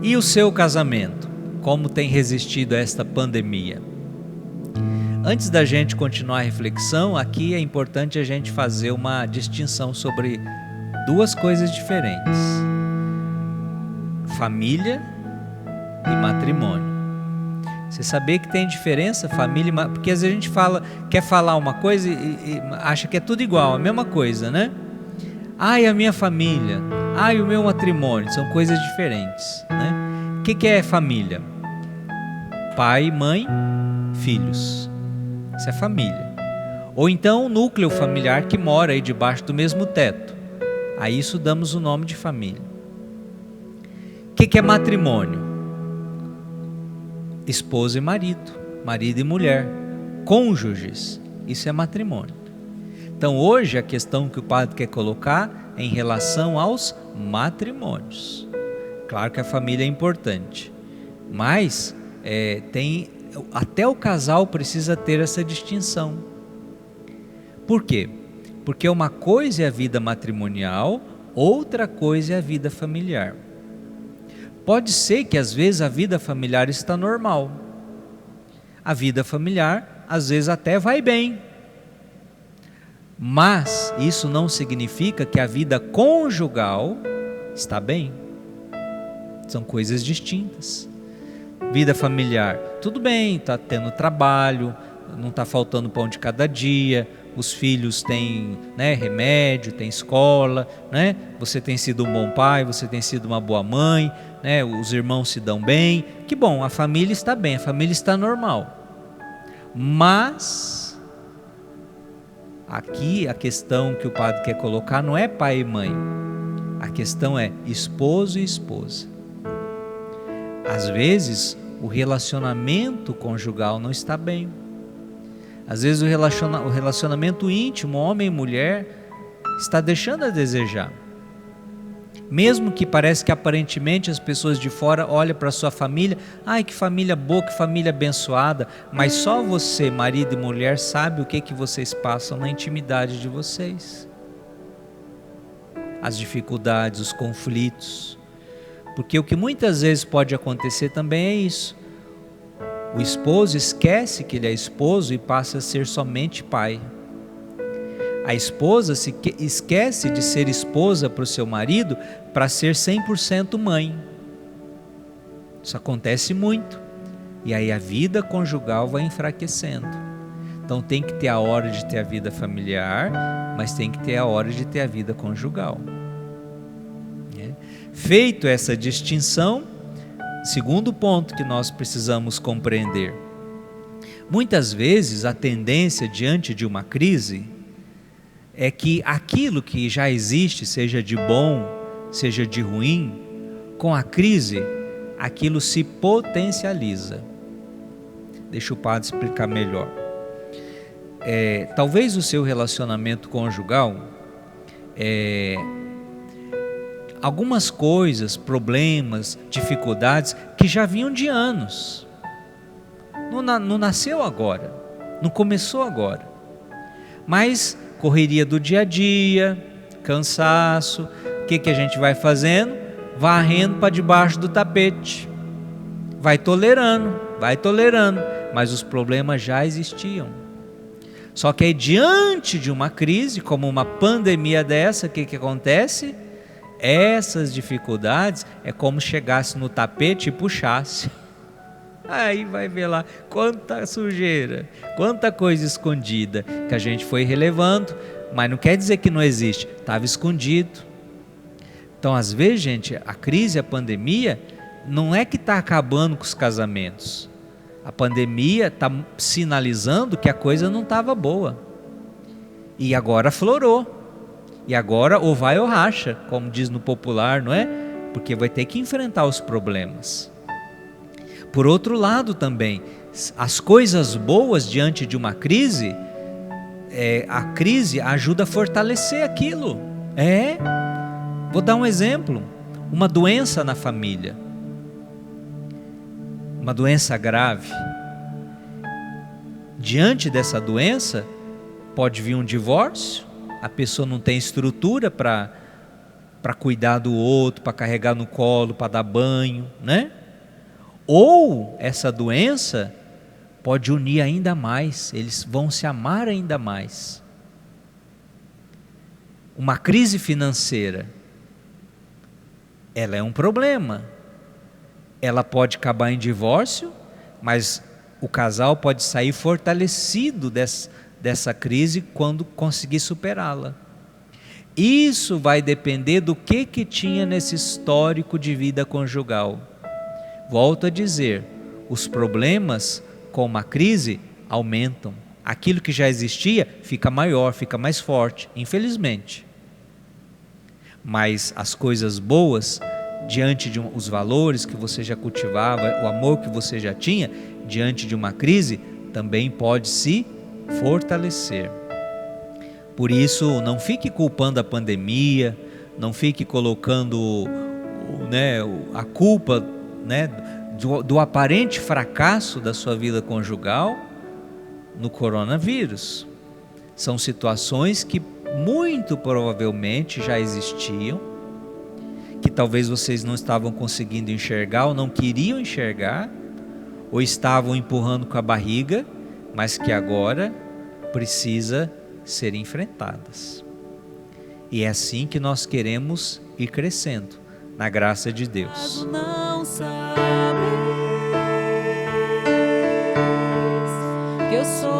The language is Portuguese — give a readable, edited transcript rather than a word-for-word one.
E o seu casamento? Como tem resistido a esta pandemia? Antes da gente continuar a reflexão, aqui é importante a gente fazer uma distinção sobre duas coisas diferentes: família e matrimônio. Você saber que tem diferença, família, porque às vezes a gente quer falar uma coisa e acha que é tudo igual, a mesma coisa, né? Ai, a minha família, ai, o meu matrimônio, são coisas diferentes, né? O que é família? Pai, mãe, filhos. Isso é família. Ou então o núcleo familiar que mora aí debaixo do mesmo teto. A isso damos o nome de família. O que é matrimônio? Esposa e marido, marido e mulher, cônjuges. Isso é matrimônio. Então hoje a questão que o padre quer colocar é em relação aos matrimônios. Claro que a família é importante, mas até o casal precisa ter essa distinção. Por quê? Porque uma coisa é a vida matrimonial, outra coisa é a vida familiar. Pode ser que às vezes a vida familiar está normal. A vida familiar às vezes até vai bem. Mas isso não significa que a vida conjugal está bem. São coisas distintas. Vida familiar, tudo bem, está tendo trabalho, não está faltando pão de cada dia, os filhos têm, né, remédio, tem escola, né? Você tem sido um bom pai, você tem sido uma boa mãe, né? Os irmãos se dão bem, que bom, a família está bem, a família está normal. Mas aqui a questão que o padre quer colocar não é pai e mãe, a questão é esposo e esposa. Às vezes o relacionamento conjugal não está bem. Às vezes o relacionamento íntimo, homem e mulher, está deixando a desejar. Mesmo que parece que aparentemente as pessoas de fora olham para a sua família, ai, que família boa, que família abençoada, mas só você, marido e mulher, sabe o que vocês passam na intimidade de vocês. As dificuldades, os conflitos. Porque o que muitas vezes pode acontecer também é isso. O esposo esquece que ele é esposo e passa a ser somente pai. A esposa esquece de ser esposa para o seu marido para ser 100% mãe. Isso acontece muito. E aí a vida conjugal vai enfraquecendo. Então tem que ter a hora de ter a vida familiar, mas tem que ter a hora de ter a vida conjugal. Feito essa distinção, segundo ponto que nós precisamos compreender. Muitas vezes a tendência diante de uma crise é que aquilo que já existe, seja de bom, seja de ruim, com a crise, aquilo se potencializa. Deixa o padre explicar melhor. Talvez o seu relacionamento conjugal, algumas coisas, problemas, dificuldades que já vinham de anos. Não nasceu agora, não começou agora. Mas correria do dia a dia, cansaço, o que a gente vai fazendo? Varrendo para debaixo do tapete. Vai tolerando, mas os problemas já existiam. Só que aí diante de uma crise, como uma pandemia dessa, o que acontece? Essas dificuldades é como se chegasse no tapete e puxasse. Aí vai ver lá quanta sujeira, quanta coisa escondida que a gente foi relevando, mas não quer dizer que não existe, estava escondido. Então às vezes, gente, a crise, a pandemia, não é que está acabando com os casamentos. A pandemia está sinalizando que a coisa não estava boa. E agora florou. E agora ou vai ou racha, como diz no popular, não é? Porque vai ter que enfrentar os problemas. Por outro lado também, as coisas boas diante de uma crise, a crise ajuda a fortalecer aquilo. Vou dar um exemplo, uma doença na família, uma doença grave. Diante dessa doença, pode vir um divórcio, a pessoa não tem estrutura para para cuidar do outro, para carregar no colo, para dar banho, né? Ou essa doença pode unir ainda mais, eles vão se amar ainda mais. Uma crise financeira, ela é um problema. Ela pode acabar em divórcio, mas o casal pode sair fortalecido dessa crise quando conseguir superá-la. Isso vai depender do que tinha nesse histórico de vida conjugal. Volto a dizer, os problemas com uma crise aumentam. Aquilo que já existia fica maior, fica mais forte, infelizmente. Mas as coisas boas, diante de os valores que você já cultivava, o amor que você já tinha, diante de uma crise, também pode se fortalecer. Por isso, não fique culpando a pandemia, não fique colocando, né, a culpa, né, do aparente fracasso da sua vida conjugal no coronavírus. São situações que muito provavelmente já existiam, que talvez vocês não estavam conseguindo enxergar ou não queriam enxergar, ou estavam empurrando com a barriga, mas que agora precisa ser enfrentadas. E é assim que nós queremos ir crescendo, na graça de Deus. Não sabes que eu sou